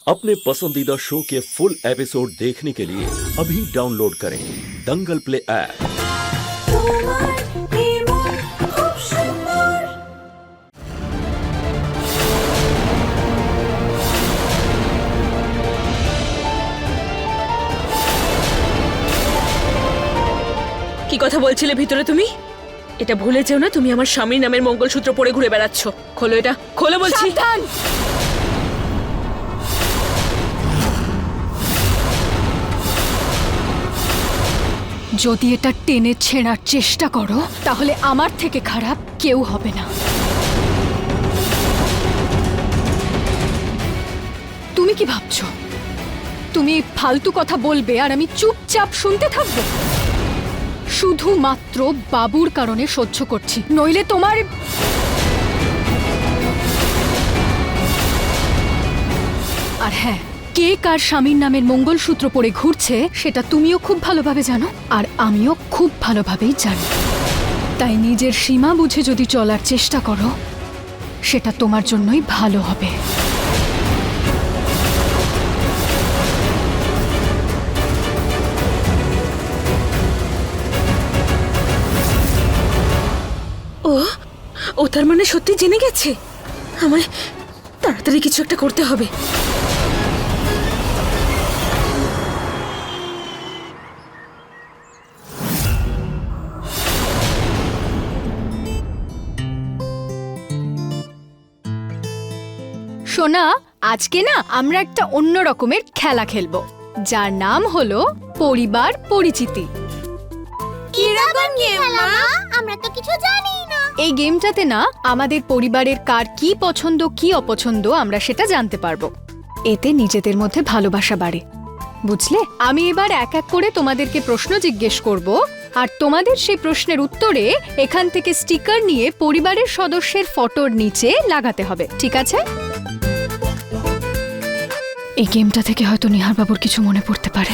अपने पसंदीदा शो के फुल एपिसोड देखने के लिए अभी डाउनलोड करें दंगल प्ले ऐप। কি কথা বলছিলে ভিতরে তুমি? এটা ভুলে যেও না তুমি আমার স্বামীর নামের মঙ্গলসূত্র পরে ঘুরে বেড়াচ্ছ। খোলো এটা, খোলো বলছি। সাবধান! যদি এটা টেনে ছেঁড়ার চেষ্টা করো তাহলে আমার থেকে খারাপ কেউ হবে না। তুমি কি ভাবছো তুমি ফালতু কথা বলবে আর আমি চুপচাপ শুনতে থাকবো? শুধুমাত্র বাবুর কারণে সহ্য করছি, নইলে তোমার আর হ্যাঁ, কে কার স্বামীর নামের মঙ্গলসূত্র পরে ঘুরছে সেটা তুমিও খুব ভালোভাবে জানো আর আমিও খুব ভালোভাবেই জানি। তাই নিজের সীমা বুঝে যদি চলার চেষ্টা করো সেটা তোমার জন্যই ভালো হবে। ও তার মানে সত্যি জেনে গেছে। আমায় তাড়াতাড়ি কিছু একটা করতে হবে। সোনা, আজকে না আমরা একটা অন্য রকমের খেলা খেলবো যার নাম হলো পরিবার পরিচিতি। কিরকম গেম মা? আমরা তো কিছু জানি না। এই গেমটাতে না আমাদের পরিবারের কার কি পছন্দ কি অপছন্দ আমরা সেটা জানতে পারবো। এতে নিজেদের মধ্যে ভালোবাসা বাড়ে, বুঝলে? আমি এবার এক এক করে তোমাদেরকে প্রশ্ন জিজ্ঞেস করব আর তোমাদের সেই প্রশ্নের উত্তরে এখান থেকে স্টিকার নিয়ে পরিবারের সদস্যের ফটোর নিচে লাগাতে হবে, ঠিক আছে? এই গেমটা থেকে হয়তো নিহার বাবুর কিছু মনে পড়তে পারে।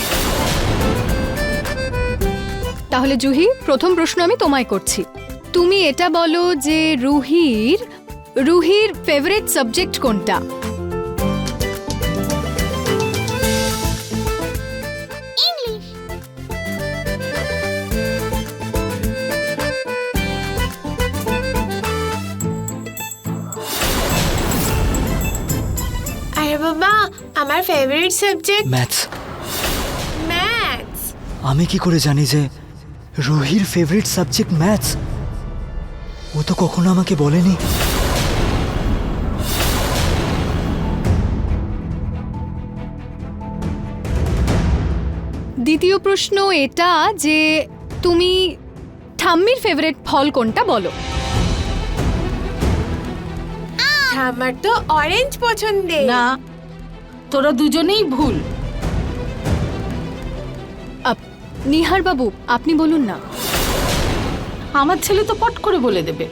তাহলে জুহি, প্রথম প্রশ্ন আমি তোমায় করছি। তুমি এটা বলো যে রুহির ফেভারিট সাবজেক্ট কোনটা? ইংলিশ। আরে বাবা, আমার ফেভারিট সাবজেক্ট ম্যাথস। ম্যাথস। আমি কি করে জানি যে রুহির ফেভারিট সাবজেক্ট ম্যাথস? ও তো কখনো আমাকে বলেনি। দ্বিতীয় প্রশ্ন এটা যে তুমি ঠাম্মির ফেভারিট ফল কোনটা বলো? আমার তো অরেঞ্জ পছন্দের। না, তোরা দুজনেই ভুল। নিহার বাবু, আপনি বলুন না। আমার ছেলে তো পট করে বলে দেবে,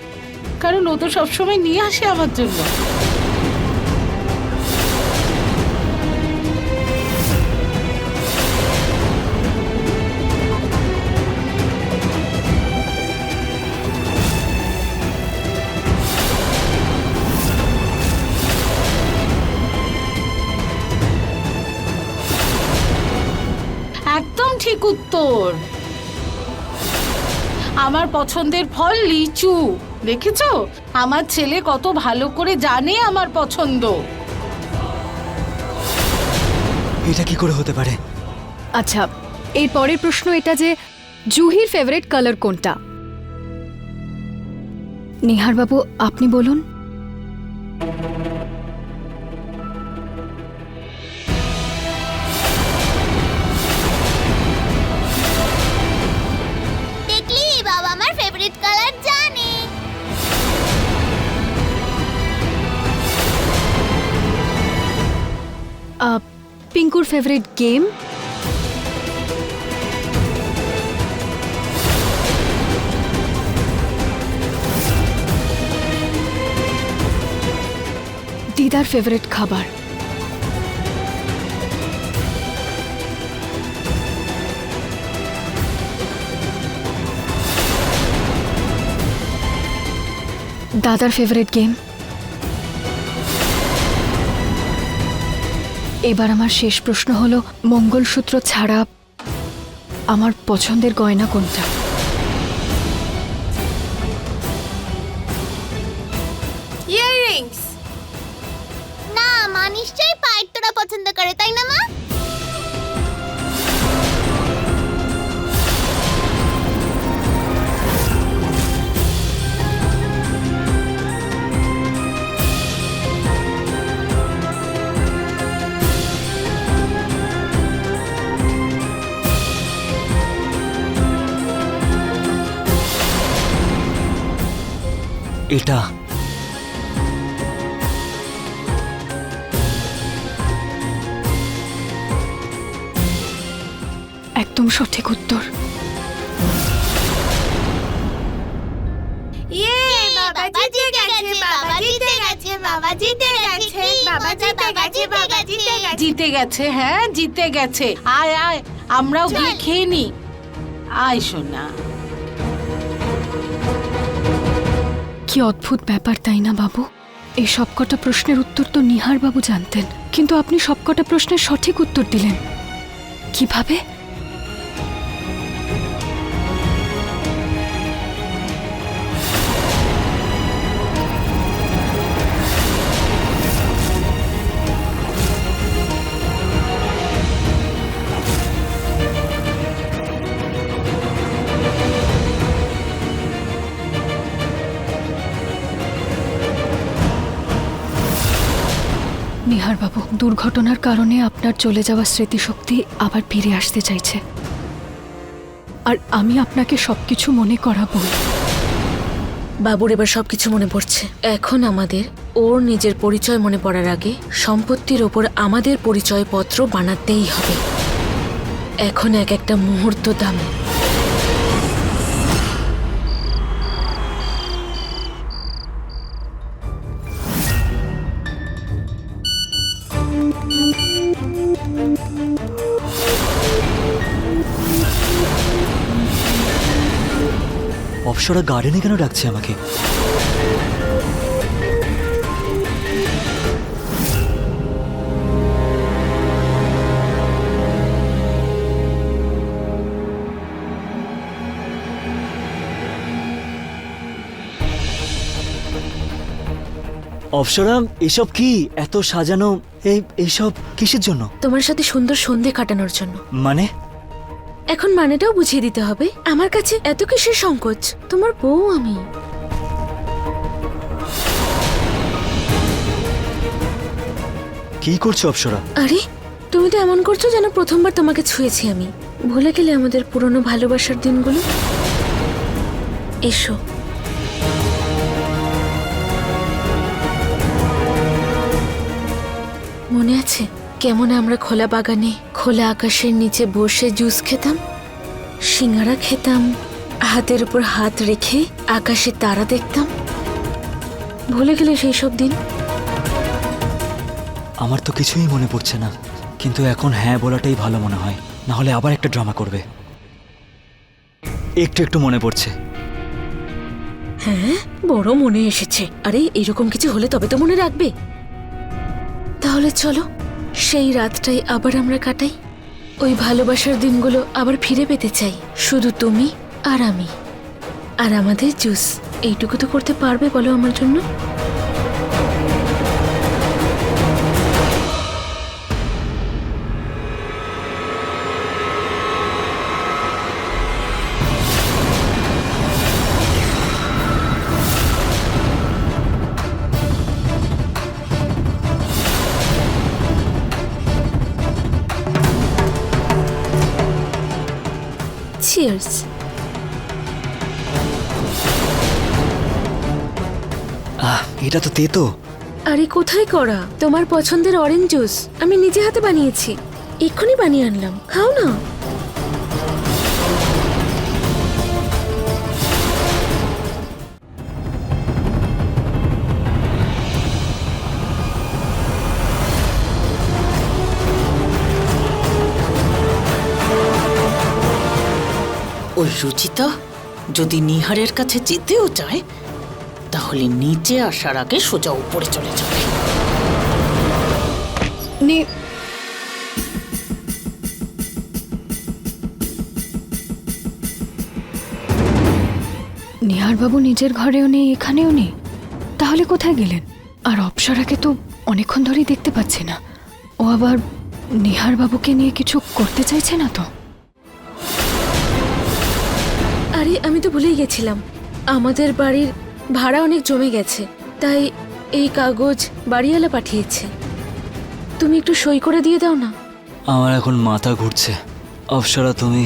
কারণ ও তো সবসময় নিয়ে আসে আমার জন্য। একদম ঠিক উত্তর। আমার পছন্দের ফল লিচু। দেখেছো আমার ছেলে কত ভালো করে জানে আমার পছন্দ। এটা কি করে হতে পারে? আচ্ছা, এর পরের প্রশ্ন এটা যে জুহির ফেভারিট কালার কোনটা? নিহার বাবু, আপনি বলুন। দেখলি, বাবা আমার ফেভারিট কালার জানে। পিঙ্কুর ফেভারিট গেম? দিদার ফেভারিট খাবার? দাদার ফেভারিট গেম? এবার আমার শেষ প্রশ্ন হলো, মঙ্গলসূত্র ছাড়া আমার পছন্দের গয়না কোনটা? ইয়াররিংস। না, মা নিশ্চয়ই পায়ের তোরা পছন্দ করে, তাই না মা? এটা একদম সঠিক উত্তর। বাবা জিতে গেছে, বাবা জিতে গেছে, বাবা জিতে গেছে, বাবা জিতে গেছে, বাবা জিতে গেছে। জিতে গেছে, হ্যাঁ জিতে গেছে। আয় আয়, আমরাও গিয়ে খেয়ে নি। আয় সোনা। কি অদ্ভুত ব্যাপার, তাই না বাবু? এই সবকটা প্রশ্নের উত্তর তো নিহার বাবু জানতেন, কিন্তু আপনি সবকটা প্রশ্নের সঠিক উত্তর দিলেন কিভাবে? নিহার বাবু, দুর্ঘটনার কারণে আপনার চলে যাওয়া স্মৃতিশক্তি আবার ফিরে আসতে চাইছে, আর আমি আপনাকে সবকিছু মনে করাবো। বাবুর এবার সবকিছু মনে পড়ছে। এখন আমাদের ওর নিজের পরিচয় মনে পড়ার আগে সম্পত্তির ওপর আমাদের পরিচয়পত্র বানাতেই হবে। এখন এক একটা মুহূর্ত দামি। অপসরা গার্ডেনে কেন ডাকছে আমাকে? অপসরা, এসব কি এত সাজানো? এইসব কিসের জন্য? তোমার সাথে সুন্দর সন্ধে কাটানোর জন্য। মানে? এখন মানেটাও বুঝিয়ে দিতে হবে। আমার কাছে এত কিসের সংকোচ? তোমার বউ আমি। কি করছো অপসরা? আরে তুমি তো এমন করছো যেন প্রথমবার তোমাকে ছুঁয়েছি আমি। ভুলে গেলে আমাদের পুরনো ভালোবাসার দিনগুলো? এসো। মনে আছে কেমন আমরা খোলা বাগানে খোলা আকাশের নিচে বসে জুস খেতাম, সিঙ্গারা খেতাম, হাতের উপর হাত রেখে আকাশে তারা দেখতাম? ভুলে গেলে সেই সব দিন? আমার তো কিছুই মনে পড়ছে না, কিন্তু এখন হ্যাঁ বলাটাই ভালো মনে হয়, না হলে আবার একটা ড্রামা করবে। একটু একটু মনে পড়ছে। হ্যাঁ, বড় মনে এসেছে। আরে এরকম কিছু হলে তবে তো মনে রাখবে। তাহলে চলো সেই রাতটাই আবার আমরা কাটাই। ওই ভালোবাসার দিনগুলো আবার ফিরে পেতে চাই। শুধু তুমি আর আমি আর আমাদের জুস। এইটুকু তো করতে পারবে বলো আমার জন্য? চিয়ার্স। এটা তো তেতো। আরে কোথায় করা? তোমার পছন্দের অরেঞ্জ জুস আমি নিজে হাতে বানিয়েছি। এক্ষুনি বানিয়ে আনলাম, খাও না। ওই রুচিতা যদি নিহারের কাছে যেতেও চায় তাহলে নিচে আসার আগে সোজা উপরে চলে যাবে। নিহারবাবু নিজের ঘরেও নেই, এখানেও নেই, তাহলে কোথায় গেলেন? আর অপ্সরাকে তো অনেকক্ষণ ধরেই দেখতে পাচ্ছি না। ও আবার নিহারবাবুকে নিয়ে কিছু করতে চাইছে না তো? আরে আমি তো ভুলেই গেছিলাম, আমাদের বাড়ির ভাড়া অনেক জমে গেছে, তাই এই কাগজ বাড়িওয়ালা পাঠিয়েছে। তুমি একটু সই করে দিয়ে দাও না। আমার এখন মাথা ঘুরছে। অপ্সরা তুমি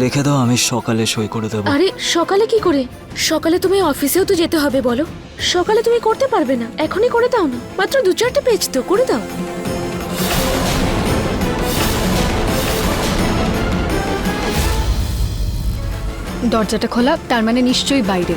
রেখে দাও, আমি সকালে সই করে দেবো। আরে সকালে কি করে? সকালে তুমি অফিসেও তো যেতে হবে বলো। সকালে তুমি করতে পারবে না, এখনই করে দাও না। মাত্র 2-4টে পেজ তো, করে দাও। দরজাটা খোলা, তার মানে নিশ্চয়ই বাইরে।